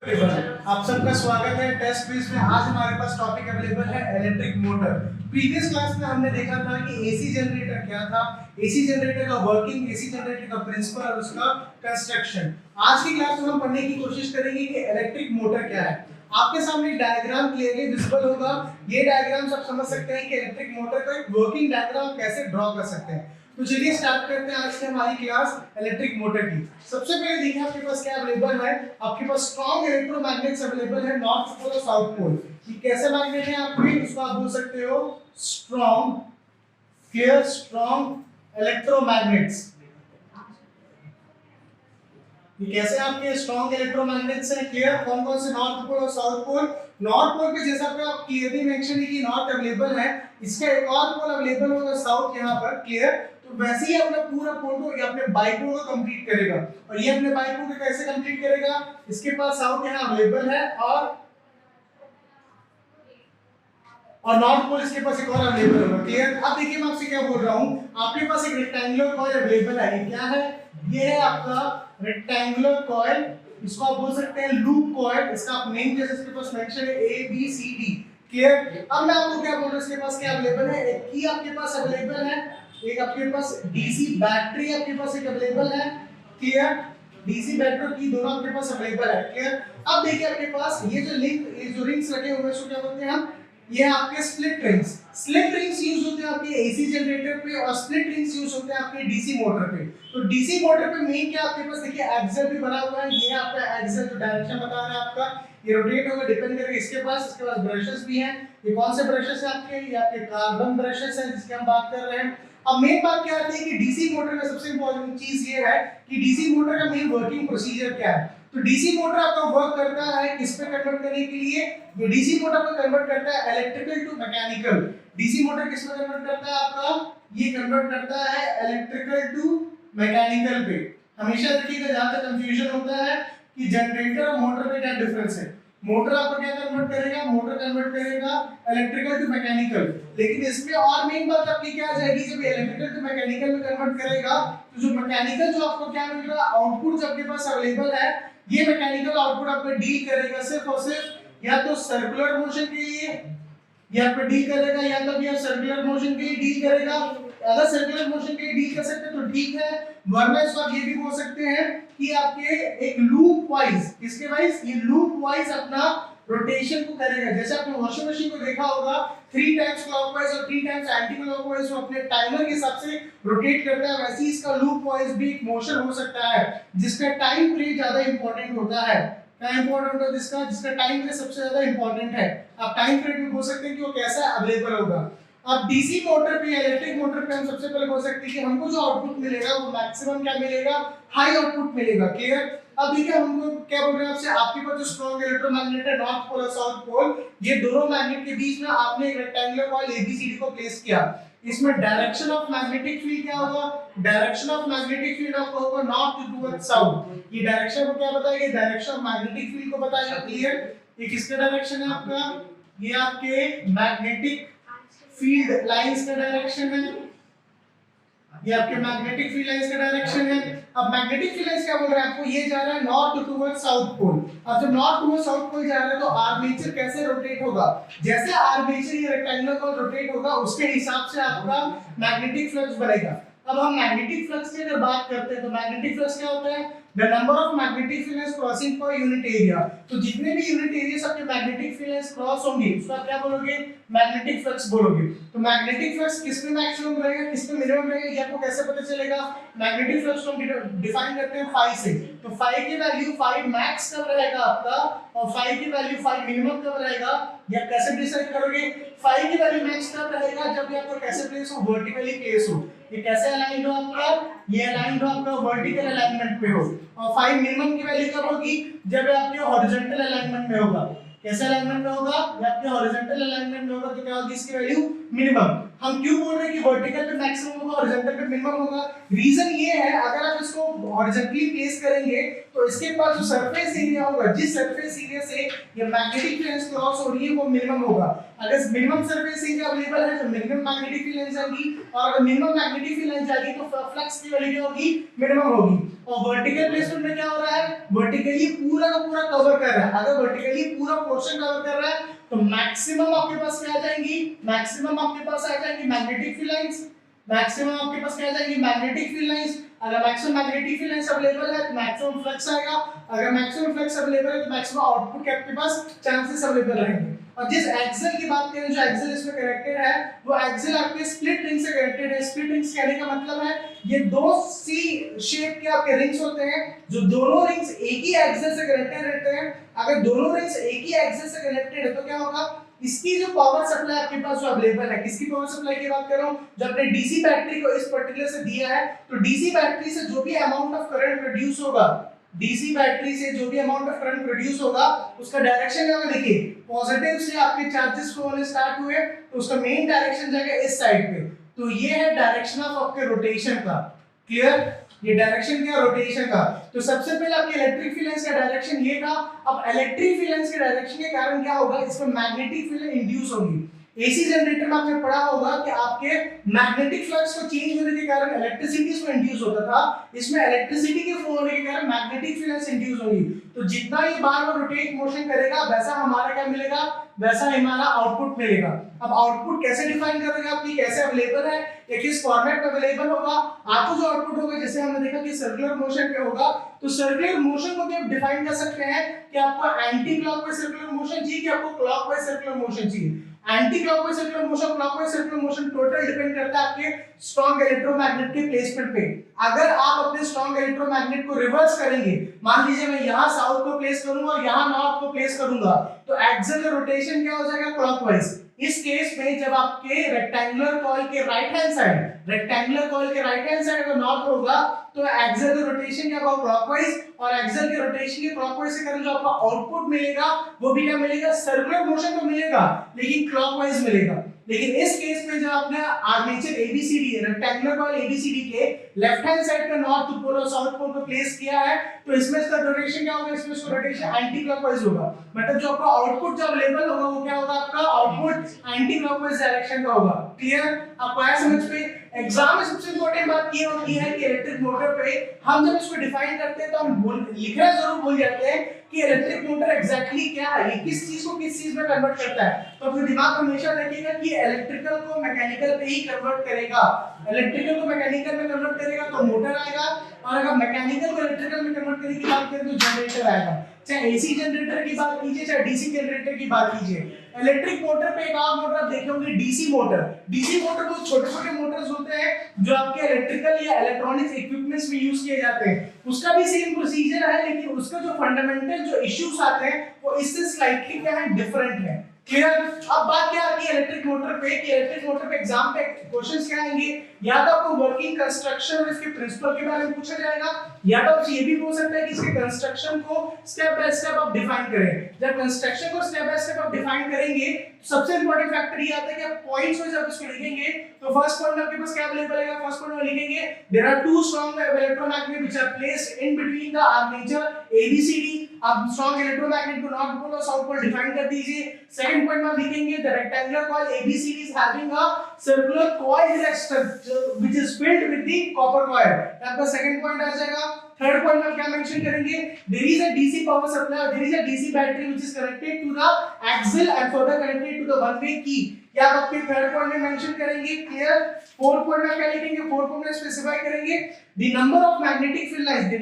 आप सबका स्वागत है टेस्ट क्विज में। आज हमारे पास टॉपिक अवेलेबल है इलेक्ट्रिक मोटर। प्रीवियस क्लास में हमने देखा था कि एसी जनरेटर क्या था, एसी जनरेटर का वर्किंग, एसी जनरेटर का प्रिंसिपल और उसका कंस्ट्रक्शन। आज की क्लास में हम पढ़ने की कोशिश करेंगे कि इलेक्ट्रिक मोटर क्या है। आपके सामने एक डायग्राम क्लियरली विजिबल होगा। ये डायग्राम आप समझ सकते हैं कि इलेक्ट्रिक मोटर का एक वर्किंग डायग्राम कैसे ड्रॉ कर सकते हैं। तो चलिए स्टार्ट करते हैं आज से हमारी क्लास इलेक्ट्रिक मोटर की। सबसे पहले देखिए आपके पास क्या अवेलेबल है। आपके पास स्ट्रॉन्ग इलेक्ट्रोमैग्नेट्स अवेलेबल है, नॉर्थ पोल और साउथ पोल। ये कैसे मैग्नेट है आपके, इसको आप बोल सकते हो स्ट्रॉन्ग, क्लियर, स्ट्रॉन्ग इलेक्ट्रोमैग्नेट्स। ये कैसे आपके स्ट्रॉन्ग इलेक्ट्रोमैग्नेट्स हैं, क्लियर। कौन कौन से, नॉर्थ पोल और साउथ पोल। नॉर्थ पोल पे जैसा पे आप क्लियरली मेंशन है कि नॉर्थ अवेलेबल है, इसका एक और पोल अवेलेबल होगा साउथ यहाँ पर, क्लियर। तो वैसे ही अपना पूरा पोल को ये अपने बाइपोल को कंप्लीट करेगा। और ये अपने बाइपोल को कैसे कंप्लीट करेगा, इसके पास साउथ यहाँ अवेलेबल है और नॉर्थ पोल इसके पास एक और अवेलेबल होगा, क्लियर। अब देखिए मैं आपसे क्या बोल रहा हूँ, आपके पास एक रेक्टेंगुलर कॉइल अवेलेबल है। ये क्या है, ये है आपका रेक्टेंगुलर कॉइल, इसको आप बोल सकते हैं लूप कॉइल। इसका आप नेम जैसे इसके पास मेंशन है A B C D, clear. अब मैं आपको क्या बोल रहा हूँ, इसके पास क्या अवेलेबल है, एक की आपके पास अवेलेबल है, एक आपके पास डीसी बैटरी आपके पास एक अवेलेबल है, क्लियर। डीसी बैटरी की दोनों आपके पास अवेलेबल है, क्लियर। अब देखिए आपके पास ये जो लिंक, ये जो रिंग्स लगे हुए हैं इसको क्या बोलते हैं हम, ये आपके split rings. Split rings use होते हैं आपके एसी जनरेटर पे और स्प्लिट रिंग्स यूज होते हैं आपके डीसी मोटर पे। तो डीसी मोटर पे मेन क्या आपके पास देखिए एक्सल भी बना हुआ है, ये आपका एक्सल जो डायरेक्शन बता रहा है आपका, ये रोटेट होगा डिपेंड करेगा इसके पास ब्रशेस भी हैं। ये कौन से ब्रशेस हैं आपके, ये आपके कार्बन ब्रशेस हैं जिसकी हम बात कर रहे हैं। अब मेन बात क्या आती है कि डीसी मोटर का सबसे इंपॉर्टेंट चीज ये है कि डीसी मोटर का मेन वर्किंग प्रोसीजर क्या है। तो डीसी मोटर आपका वर्क करता है किस पे कन्वर्ट करने के लिए, ये डीसी मोटर को कन्वर्ट करता है electrical to mechanical. DC motor किस में कन्वर्ट करता है आपका, ये कन्वर्ट करता है इलेक्ट्रिकल टू मैकेनिकल पे। हमेशा देखिएगा जहां तक कंफ्यूजन होता है कि जनरेटर और मोटर में क्या डिफरेंस है। मोटर आपको क्या कन्वर्ट करेगा, मोटर कन्वर्ट करेगा इलेक्ट्रिकल टू मैकेनिकल। लेकिन इसमें और मेन बात आपकी क्या आ जाएगी, जब इलेक्ट्रिकल टू मैकेनिकल में कन्वर्ट करेगा तो जो मैकेनिकल जो आपको क्या मिलेगा, आउटपुट जो आपके पास अवेलेबल है, ये मैकेनिकल आउटपुट आपको डील करेगा सिर्फ और सिर्फ या तो सर्कुलर मोशन के लिए, या पे डील करेगा या तो भी सर्कुलर मोशन के लिए डील करेगा। अगर सर्कुलर मोशन के लिए डील कर सकते हैं तो ठीक है, वरना इसको आप ये भी बोल सकते हैं कि आपके एक लूप वाइज, किसके वाइज, ये लूप वाइज अपना रोटेशन को करेगा। जैसे आपने वॉशिंग मशीन को देखा होगा 3 टाइम्स क्लॉकवाइज और 3 टाइम्स एंटी क्लॉकवाइज वो अपने टाइमर के हिसाब से रोटेट करता है, वैसे ही इसका लूप वाइज भी एक मोशन हो सकता है जिसका टाइम पीरियड ज्यादा इंपॉर्टेंट होता है। क्या इंपॉर्टेंट होता है जिसका टाइम पीरियड सबसे ज्यादा इंपॉर्टेंट है। आप टाइम पीरियड भी बोल सकते हैं कि वो कैसा अवेलेबल होगा। अब डीसी मोटर पे, इलेक्ट्रिक मोटर पे हम सबसे पहले बोल सकते हैं कि हमको जो आउटपुट मिलेगा वो मैक्सिमम क्या मिलेगा, हाई आउटपुट मिलेगा, क्लियर। अब देखिए हमको क्या बोल रहे हैं आपसे, आपके पास जो स्ट्रॉन्ग इलेक्ट्रोमैग्नेट है नॉर्थ पोल और साउथ पोल, ये दोनों मैग्नेट के बीच में आपने एक रेक्टेंगुलर कॉइल एबीसीडी को प्लेस किया। इसमें डायरेक्शन ऑफ मैग्नेटिक फील्ड क्या होगा, डायरेक्शन ऑफ मैग्नेटिक फील्ड आपको होगा नॉर्थ टुवर्ड्स साउथ। ये डायरेक्शन को क्या बताएगा, डायरेक्शन ऑफ मैग्नेटिक फील्ड को बताएगा, क्लियर। ये किसका डायरेक्शन है आपका, ये आपके मैग्नेटिक फील्ड लाइंस का डायरेक्शन है, ये आपके मैग्नेटिक फील्ड लाइंस का डायरेक्शन है। अब मैग्नेटिक फील्ड लाइंस क्या बोल रहा है आपको, ये जा रहा है नॉर्थ टुवर्ड्स साउथ पोल। अब जब नॉर्थ टुवर्ड्स साउथ पोल जा रहा है तो आर्मेचर कैसे रोटेट होगा, जैसे आर्मेचर ये रेक्टेंगुलर को रोटेट होगा उसके हिसाब से आपका मैग्नेटिक फ्लक्स बनेगा। अब हम मैग्नेटिक फ्लक्स की अगर बात करते हैं तो मैग्नेटिक फ्लक्स क्या होता है, the number of magnetic field lines crossing per unit area. तो जितने भी यूनिट एरिया सबके मैग्नेटिक फील्ड लाइंस क्रॉस होंगे उसको आप क्या बोलोगे, मैग्नेटिक फ्लक्स बोलोगे। तो मैग्नेटिक फ्लक्स किस में मैक्सिमम रहेगा, किस में मिनिमम रहेगा, ये आपको कैसे पता चलेगा। मैग्नेटिक फ्लक्स को हम डिफाइन करते हैं phi से। तो phi की वैल्यू, phi मैक्स कब रहेगा आपका और phi की वैल्यू, phi मिनिमम कब रहेगा, या कैसे डिसाइड करोगे। phi की वैल्यू मैक्स कब रहेगा, जब ये आपका कैसे प्लेस हो, वर्टिकली प्लेस हो। ये कैसे अलाइंड हो आपका, ये अलाइंड हो आपका वर्टिकल अलाइनमेंट पे हो। और phi मिनिमम की वैल्यू कब होगी, जब आपके हॉरिजॉन्टल अलाइनमेंट में होगा। कैसे अलाइनमेंट में होगा, ये आपके हॉरिजॉन्टल अलाइनमेंट में होगा तो क्या होगी इसकी वैल्यू मिनिमम। हम क्यों बोल रहे हैं कि वर्टिकल पे मैक्सिमम होगा हॉरिजॉन्टल पे मिनिमम होगा? रीजन ये है, अगर आप इसको हॉरिजॉन्टली प्लेस करेंगे तो इसके पास जो सरफेस एरिया होगा, जिस सरफेस एरिया से ये मैग्नेटिक फील्ड क्रॉस हो रही है वो मिनिमम होगा। अगर मिनिमम सरफेस एरिया अवेलेबल है तो मिनिमम मैग्नेटिक फील्ड आएगी, और अगर मिनिमम मैग्नेटिक फील्ड आएगी तो फ्लक्स की वैल्यू क्या होगी? मिनिमम होगी। और वर्टिकल प्लेसमेंट में क्या हो रहा है? वर्टिकली पूरा का पूरा कवर कर रहा है। अगर वर्टिकली पूरा पोर्शन कवर कर रहा है तो मैक्सिमम आपके पास क्या आ जाएंगी? मैक्सिमम आपके पास आ जाएंगी मैग्नेटिक फील्ड लाइंस। मैक्सिमम आपके पास क्या आ जाएंगी? Magnetic field lines. अगर maximum magnetic field lines available है तो मैक्सिमम फ्लक्स आएगा। अगर मैक्सिमम फ्लक्स अवेलेबल है तो मैक्सिमम आउटपुट के आपके पास चांसेस अवेलेबल रहेंगे। और जिस एक्सल की बात करें, जो एक्सल इसमें कनेक्टेड है वो एक्सल आपके स्प्लिट रिंग से कनेक्टेड है। स्प्लिट रिंग्स कहने का मतलब है ये दो सी शेप के आपके रिंग्स होते हैं, जो दोनों रिंग्स एक ही एक्सल से कनेक्टेड रहते हैं। अगर दोनों रिंग्स एक ही एक्सल से कनेक्टेड है तो क्या होगा? इसकी जो पावर सप्लाई आपके पास जो अवेलेबल है, किसकी पावर सप्लाई की बात कर रहा हूं? जो अपने डीसी बैटरी को इस पर्टिकुलर से दिया है, तो डीसी बैटरी से जो भी अमाउंट ऑफ करंट प्रोड्यूस होगा, डीसी बैटरी से जो भी अमाउंट ऑफ करंट प्रोड्यूस होगा उसका डायरेक्शन क्या होगा? देखिए, पॉजिटिव से आपके चार्जेस फ्लो होने स्टार्ट हुए तो उसका मेन डायरेक्शन जाएगा इस साइड पे। तो ये है डायरेक्शन ऑफ आपके रोटेशन का। क्लियर? ये डायरेक्शन क्या? रोटेशन का। तो सबसे पहले आपके इलेक्ट्रिक फील्ड लाइंस का डायरेक्शन ये था। अब इलेक्ट्रिक फील्ड लाइंस के डायरेक्शन के कारण क्या होगा? इसमें मैग्नेटिक फील्ड इंड्यूस होगी। एसी जनरेटर में आपने पढ़ा होगा कि आपके मैग्नेटिक फ्लक्स को चेंज होने के कारण इलेक्ट्रिसिटी इसमें इंड्यूस होता था। इसमें इलेक्ट्रिसिटी के फ्लो होने के कारण मैग्नेटिक फील्ड इंड्यूस होगी। तो जितना ये बार-बार रोटेट मोशन करेगा वैसा हमारा क्या मिलेगा? वैसा हमारा आउटपुट मिलेगा। अब आउटपुट कैसे डिफाइन करेंगे आप कि कैसे अवेलेबल है या किस फॉर्मेट में अवेलेबल होगा? आपको जो आउटपुट होगा, जैसे हमने देखा कि सर्कुलर मोशन पे होगा, तो सर्कुलर मोशन को भी आप डिफाइन कर सकते हैं कि आपको एंटी क्लॉकवाइज सर्कुलर मोशन चाहिए कि आपको क्लॉकवाइज सर्कुलर मोशन चाहिए। Anti clockwise circular motion, clockwise circular motion total depend करता है आपके स्ट्रॉन्ग इलेक्ट्रोमैग्नेट के प्लेसमेंट पे। अगर आप अपने स्ट्रॉन्ग इलेक्ट्रोमैग्नेट को रिवर्स करेंगे, मान लीजिए मैं यहां साउथ को प्लेस करूंगा और यहां नॉर्थ को प्लेस करूंगा, तो एक्सियल का रोटेशन क्या हो जाएगा? क्लॉकवाइज। इस केस में जब आपके रेक्टेंगुलर कॉइल के राइट हैंड साइड अगर नॉर्थ होगा तो एक्सियल का रोटेशन क्या होगा? क्लॉकवाइज। और एक्सियल के रोटेशन के क्लॉकवाइज से कारण जो आपको आउटपुट मिलेगा वो भी क्या मिलेगा? सर्कुलर मोशन तो मिलेगा लेकिन क्लॉकवाइज मिलेगा। लेकिन इस केस में जब आपने armature ABCD, rectangular coil ABCD के लेफ्ट हैंड साइड पे नॉर्थ पोल और साउथ पोल को प्लेस किया है, तो इसमें इसका रोटेशन क्या होगा? इसमें इसका रोटेशन एंटी क्लॉकवाइज होगा। मतलब जो आपका आउटपुट जो अवेलेबल होगा वो क्या होगा? आपका आउटपुट एंटी क्लॉकवाइज डायरेक्शन का होगा। क्लियर? आपको आया समझ पे? एग्जाम में सबसे इंपॉर्टेंट बात ये होती है कि इलेक्ट्रिक मोटर पे हम जब इसको डिफाइन करते हैं तो हम लिखना जरूर भूल जाते हैं कि इलेक्ट्रिक मोटर एग्जैक्टली क्या है, ये किस चीज को किस चीज में कन्वर्ट करता है। तो अपने दिमाग में हमेशा रखिएगा कि इलेक्ट्रिकल को मैकेनिकल पे ही कन्वर्ट करेगा। इलेक्ट्रिकल को मैकेनिकल में कन्वर्ट करेगा तो मोटर आएगा, और अगर मैकेनिकल को इलेक्ट्रिकल में कन्वर्ट करने की बात करें तो जनरेटर आएगा। चाहे एसी जनरेटर की बात कीजिए चाहे डीसी जनरेटर की बात कीजिए। इलेक्ट्रिक मोटर पे एक और मोटर आप देखे होंगे, डीसी मोटर। डीसी मोटर बहुत छोटे-छोटे मोटर्स होते हैं जो आपके इलेक्ट्रिकल या इलेक्ट्रॉनिक्स इक्विपमेंट्स में यूज किए जाते हैं। उसका भी सेम प्रोसीजर है, लेकिन उसका जो फंडामेंटल जो इश्यूज आते हैं वो इससे स्लाइटली क्या है? डिफरेंट है। क्लियर? अब बात क्या आती है इलेक्ट्रिक मोटर पे कि इलेक्ट्रिक मोटर पे एग्जाम पे क्वेश्चंस क्या आएंगे? या तो आपको वर्किंग कंस्ट्रक्शन और इसके प्रिंसिपल के बारे में पूछा जाएगा, या तो आपसे ये भी पूछ सकता है कि इसके कंस्ट्रक्शन को स्टेप बाय स्टेप आप डिफाइन करें। जब कंस्ट्रक्शन को स्टेप बाय स्टेप आप डिफाइन करेंगे तो सबसे इंपॉर्टेंट फैक्टर ये आता है कि आप पॉइंट्स वाइज आप इसको लिखेंगे। तो फर्स्ट पॉइंट आपके पास क्या अवेलेबल है? फर्स्ट पॉइंट में लिखेंगे there are two strong electromagnet which are placed in between the armature ABCD. आप स्ट्रॉन्ग इलेक्ट्रोमैग्नेट को नॉर्थ पोल और साउथ पोल डिफाइन कर दीजिए। सेकंड पॉइंट में लिखेंगे the rectangular coil ABCD is having a circular coil structure which is filled with the copper coil. आपका second point आ जाएगा। थर्ड पॉइंट में क्या मेंशन करेंगे? There is a DC power supply, there is a DC battery which is connected to the axle and further connected to the one way key. क्या आप आपके third point में mention करेंगे? Clear? Fourth point में क्या लिखेंगे? Fourth point में specify करेंगे the number of magnetic field lines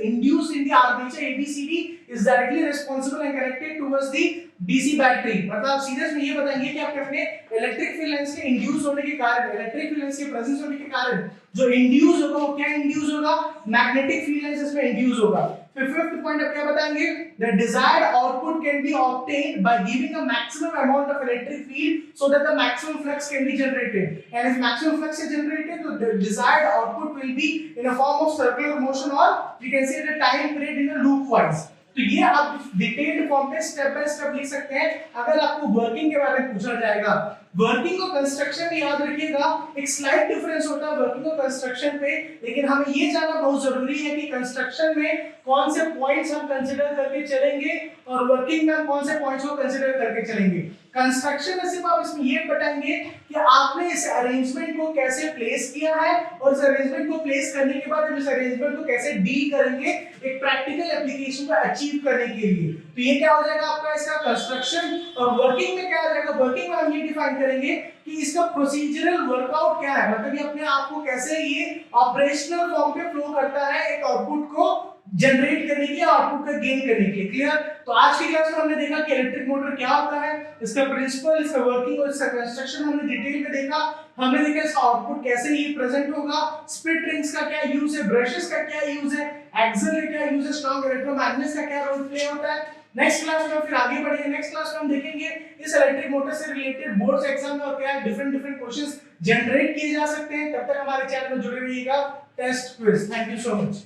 induced in the armature ABCD is directly responsible and connected towards the DC battery. मतलब आप सीधे में ये बताएंगे कि आपके अपने इलेक्ट्रिक फील्ड लाइंस के इंड्यूस होने के कारण, इलेक्ट्रिक फील्ड लाइंस के प्रेजेंस होने के कारण जो इंड्यूस होगा वो क्या इंड्यूस होगा? मैग्नेटिक फील्ड लाइंस इसमें इंड्यूस होगा। फिर फिफ्थ पॉइंट आप क्या बताएंगे? the desired output can be obtained by giving a maximum amount of electric field so that the maximum flux can be generated, and if maximum flux is generated so the desired output will be in a form of circular motion, or we can say the time period in a loop wise। तो ये आप detailed form में step by step लिख सकते हैं। अगर आपको working के बारे में पूछा जाएगा, वर्किंग और कंस्ट्रक्शन में याद रखिएगा एक स्लाइट डिफरेंस होता है वर्किंग और कंस्ट्रक्शन पे, लेकिन हमें ये जानना बहुत जरूरी है कि कंस्ट्रक्शन में कौन से पॉइंट्स हम कंसीडर करके चलेंगे और वर्किंग में कौन से पॉइंट्स को कंसीडर करके चलेंगे। कंस्ट्रक्शन में सिर्फ आप इसमें ये बताएंगे कि आपने इस अरेंजमेंट को कैसे प्लेस किया है और इस अरेंजमेंट को प्लेस करने के बाद हम इस अरेंजमेंट को कैसे डील करेंगे एक प्रैक्टिकल एप्लीकेशन को अचीव करने के लिए। तो ये क्या हो जाएगा आपका इसका कंस्ट्रक्शन। और वर्किंग में क्या आ जाएगा, वर्किंग में हम ये डिफाइन करेंगे कि इसका प्रोसीजरल वर्कआउट क्या है, मतलब ये अपने आप को कैसे ये ऑपरेशनल फॉर्म पे फ्लो करता है एक आउटपुट को जनरेट करने के आउटपुट का गेन करने के लिए। क्लियर। तो आज की क्लास में हमने देखा कि इलेक्ट्रिक मोटर क्या होता है, इसका प्रिंसिपल, इसका वर्किंग और इसका कंस्ट्रक्शन हमने डिटेल में देखा। हमने देखा इसका आउटपुट कैसे ये प्रेजेंट होगा, स्प्लिट रिंग्स का क्या यूज है, ब्रशेस का क्या यूज है, एक्सल का क्या यूज है, स्ट्रॉन्ग इलेक्ट्रोमैग्नेट्स का क्या रोल प्ले होता है। नेक्स्ट क्लास में फिर आगे बढ़ेंगे, नेक्स्ट क्लास में हम देखेंगे इस इलेक्ट्रिक मोटर से रिलेटेड बोर्ड्स एग्जाम में और क्या डिफरेंट क्वेश्चंस जनरेट किए जा सकते हैं। तब तक हमारे चैनल में जुड़े रहिएगा। Test quiz. Thank you so much.